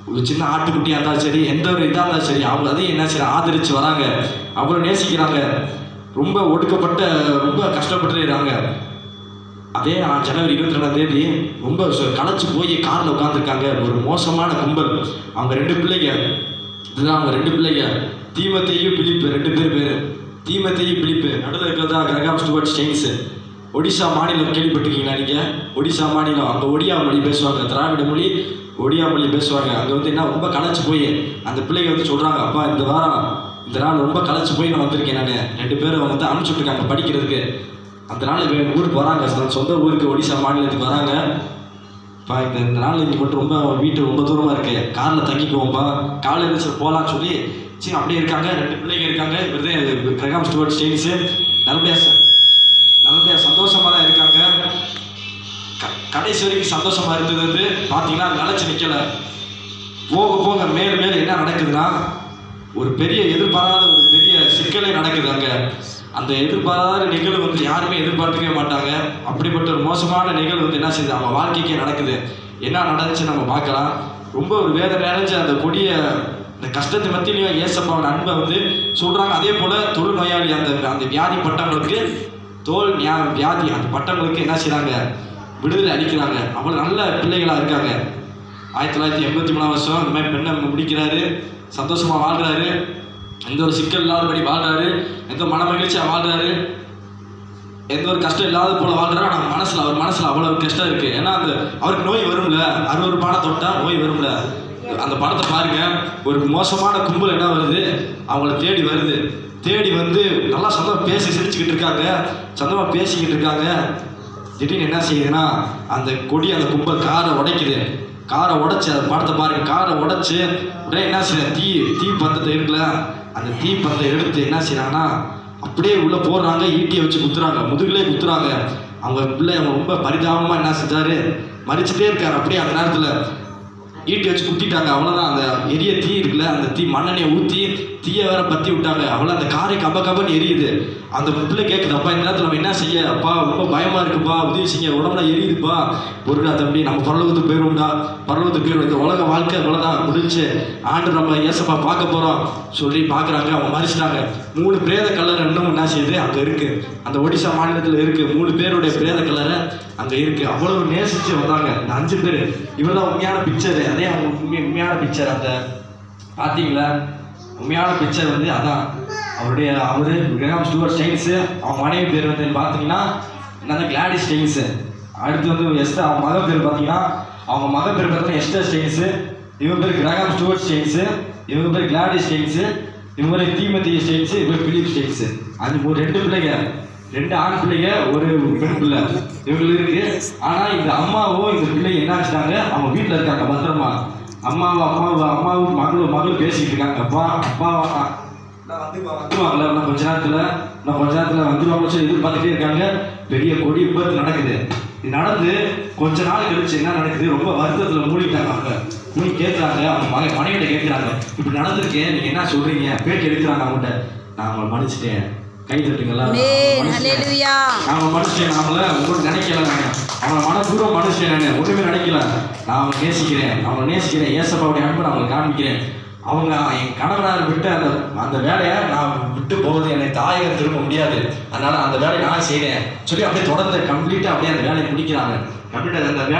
ஒரு சின்ன ஆட்டுக்குட்டியாக இருந்தாலும் சரி, எந்த ஒரு இதாக இருந்தாலும் சரி, அவங்க அதையும் என்ன செய்ய ஆதரித்து வராங்க, அவ்வளோ நேசிக்கிறாங்க. ரொம்ப ஒடுக்கப்பட்ட, ரொம்ப கஷ்டப்பட்டுறாங்க. அதே ஜனவரி 22 ரொம்ப களைச்சு போய் காரில் உட்காந்துருக்காங்க. ஒரு மோசமான கும்பல். அவங்க 2 பிள்ளைங்க, இதுதான் அவங்க 2 பிள்ளைங்க, தீமோத்தேயு பிலிப்பு, 2 பேர். தீமோத்தேயு பிலிப்பு, நடுவில் இருக்கிறதா கிரகாம் ஸ்டூவர்ட் ஸ்டெயின்ஸு. ஒடிசா மாநிலம் கேள்விப்பட்டிருக்கீங்களா நீங்கள்? ஒடிசா மாநிலம், அங்கே ஒடியா மொழி பேசுவாங்க, திராவிட மொழி ஒடியா மொழி பேசுவாங்க. அங்கே என்ன ரொம்ப களைச்சு போய் அந்த பிள்ளைங்க சொல்கிறாங்க, அப்பா இந்த வாரம் இந்த நாள் ரொம்ப களைச்சு போய் நான் வந்திருக்கேன். நான் 2 பேரும் அனுப்பிச்சுட்ருக்காங்க படிக்கிறதுக்கு. அந்த நாள் ஊருக்கு வராங்க, சொந்த ஊருக்கு ஒடிசா மாநிலத்துக்கு வராங்க. இப்போ இந்த நாள் இங்கே மட்டும் ரொம்ப வீட்டு ரொம்ப தூரமாக இருக்குது, காரில் தங்கிக்குவோம்ப்பா, காலையில் எழுந்திரிச்சு போகலான்னு சொல்லி சரி அப்படியே இருக்காங்க. 2 பிள்ளைங்க இருக்காங்க. இவர் கிரகாம் ஸ்டூவர்ட் ஸ்டெயின்ஸு நல்லபடியாக சந்தோஷமாக தான் இருக்காங்க. கடைசி வரைக்கும் சந்தோஷமாக இருந்தது பார்த்தீங்கன்னா நிலச்சி நிற்கலை. போக போக மேலும் என்ன நடக்குதுன்னா, ஒரு பெரிய எதிர்பாராத ஒரு பெரிய சிக்கலே நடக்குது அங்கே. அந்த எதிர்பாராத நிகழ்வு யாருமே எதிர்பார்க்கவே மாட்டாங்க. அப்படிப்பட்ட ஒரு மோசமான நிகழ்வு என்ன செய்யுது, அவங்க வாழ்க்கைக்கே நடக்குது. என்ன நடந்துச்சு நம்ம பார்க்கலாம். ரொம்ப ஒரு வேதனை நிறைஞ்ச அந்த கொடிய இந்த கஷ்டத்தை மத்தியிலையும் ஏசப்பாவோட அன்பை சொல்கிறாங்க. அதே போல் தொழுநோயாளி அந்த வியாதி பட்டவங்களுக்கு, தோல் வியாதி அந்த பட்டவங்களுக்கு என்ன செய்கிறாங்க, விடுதலை அளிக்கிறாங்க. அவ்வளோ நல்ல பிள்ளைகளாக இருக்காங்க. 1983 இந்த மாதிரி பெண்ணை முடிக்கிறாரு, சந்தோஷமாக வாழ்கிறாரு, எந்த ஒரு சிக்கல் இல்லாதபடி வாழ்கிறாரு, எந்த மன மகிழ்ச்சியாக வாழ்கிறாரு, எந்த ஒரு கஷ்டம் இல்லாத போல வாழ்கிறாரு. ஆனால் அவர் மனசில் அவ்வளோ கஷ்டம் இருக்குது. ஏன்னா அவருக்கு நோய் வரும்ல, 60 பாடம் தொட்டால் நோய் வரும்ல. அந்த படத்தை பாருங்க, ஒரு மோசமான கும்பல் என்ன வருது, அவங்கள தேடி வருது. தேடி நல்லா சொந்தமாக பேசி சிரிச்சுக்கிட்டு இருக்காங்க, சொந்தமாக பேசிக்கிட்டு இருக்காங்க. திடீர்னு என்ன செய்யுதுன்னா, அந்த கும்பல் காரை உடைக்குது. காரை உடைச்சி அந்த படத்தை பாருங்க, காரை உடைச்சி உடனே என்ன செய்ய, தீ பந்தத்தை இருக்குல்ல, அந்த தீ பந்தத்தை எடுத்து என்ன செய்யறாங்கன்னா அப்படியே உள்ளே போடுறாங்க, ஈட்டியை வச்சு குத்துறாங்க, முதுகிலே குத்துறாங்க. அவங்க பிள்ளை ரொம்ப பரிதாபமாக என்ன செஞ்சாரு, மறிச்சுட்டே இருக்காரு. அப்படியே அந்த நேரத்தில் ஈட்டி வச்சு குத்திட்டாங்க. அவ்வளோதான். அந்த எரிய தீ இருக்குல்ல, அந்த தீ மண்ணெண்ணெயை ஊற்றி தீயை வேற பற்றி விட்டாங்க. அவ்வளோ அந்த காரை கப்பன்னு எரியுது. அந்த பிள்ளை கேட்குது, அப்பா இந்த நேரத்தில் நம்ம என்ன செய்ய, அப்பா ரொம்ப பயமாக இருக்குப்பா, உதவி செய்ய, உடம்புல எரியுதுப்பா, பொருடா தம்பி, நம்ம பரலோகத்துக்கு போயிடுவோம்டா, பரலோகத்துக்கு போயிடுவோம், இந்த உலக வாழ்க்கை இவ்வளோதான் முடிஞ்சு, ஆண்டு நம்ம ஏசப்பா பார்க்க போகிறோம் சொல்லி பார்க்குறாங்க. அவங்க மறிச்சிட்டாங்க. 3 பிரேத கல்லறை இன்னும் என்ன செய்யுது அங்கே இருக்குது. அந்த ஒடிசா மாநிலத்தில் இருக்குது. 3 பேருடைய பிரேத கல்லறை அங்கே இருக்குது. அவ்வளவு நேசித்து வந்தாங்க இந்த 5 பேர். இவர் தான் உண்மையான பிக்சரு. அதே அவங்க உண்மையான பிக்சர். அந்த பார்த்தீங்களா, உண்மையான பிக்சர் அதான் அவர் கிரகாம் ஸ்டூவர்ட் ஸ்டெயின்ஸு. அவங்க மனைவி பேர் பார்த்தீங்கன்னா என்னன்னா கிளாடிஸ் ஸ்டெயின்ஸு. அடுத்து எஸ்டர், அவங்க மக பேர் பார்த்தீங்கன்னா, அவங்க மக பேர் பார்த்தீங்கன்னா எஸ்டர் ஸ்டெயின்ஸு. இவங்க பேர் கிரகாம் ஸ்டூவர்ட் ஸ்டெயின்ஸு. இவங்க பேர் கிளாடிஸ் ஸ்டெயின்ஸு. இவங்க பேர் தீமோத்தேயு ஸ்டெயின்ஸு. இவர் பிலிப் ஸ்டெயின்ஸு. அது 2 பிள்ளைங்க, 2 ஆண் பிள்ளைங்க, ஒரு பெண் பிள்ளை இவங்களுக்கு இருக்கு. ஆனால் இந்த அம்மாவும் இந்த பிள்ளைங்க என்ன ஆச்சுட்டாங்க, அவங்க வீட்டில் இருக்காங்க பத்திரமா. அம்மாவும் மகளும் பேசிக்கிட்டு இருக்காங்க. அப்பா வந்துருவாங்களா, இன்னும் கொஞ்ச நேரத்தில் வந்துருவாங்க சொல்லி எதிர்பார்த்துட்டே இருக்காங்க. பெரிய கொடி விபத்து நடக்குது. இது நடந்து கொஞ்ச நாள் கழிச்சு என்ன நடக்குது, ரொம்ப வருத்தத்தில் மூழ்கிட்டாங்க. அவங்க கேட்குறாங்க, அவங்க மனைவிட்ட கேட்குறாங்க, இப்படி நடந்திருக்கேன், நீங்கள் என்ன சொல்கிறீங்க, பேட்டி எடுக்கிறாங்க. அவங்கள்ட்ட, நான் அவங்களை மன்னிச்சிட்டேன், கை தட்டுங்களா, நான் மனுஷன், அவங்கள உங்களுக்கு நினைக்கல, நான் அவங்கள மனப்பூர்வம் மனுஷன், நான் ஒன்றுமே நினைக்கல, நான் அவங்க நேசிக்கிறேன், ஏசப்பாவுடைய அன்பை நான் அவங்களை காமிக்கிறேன். அவங்க என் கணவனார் விட்டு அந்த வேலையை நான் விட்டு போவது என்னை தாயகம் திரும்ப முடியாது, அதனால அந்த வேலையை நான் செய்கிறேன் சொல்லி அப்படியே தொடர்ந்து கம்ப்ளீட்டாக அப்படியே அந்த வேலையை முடிக்கிறாங்க. கம்ப்ளீட்டாக அந்த வேலை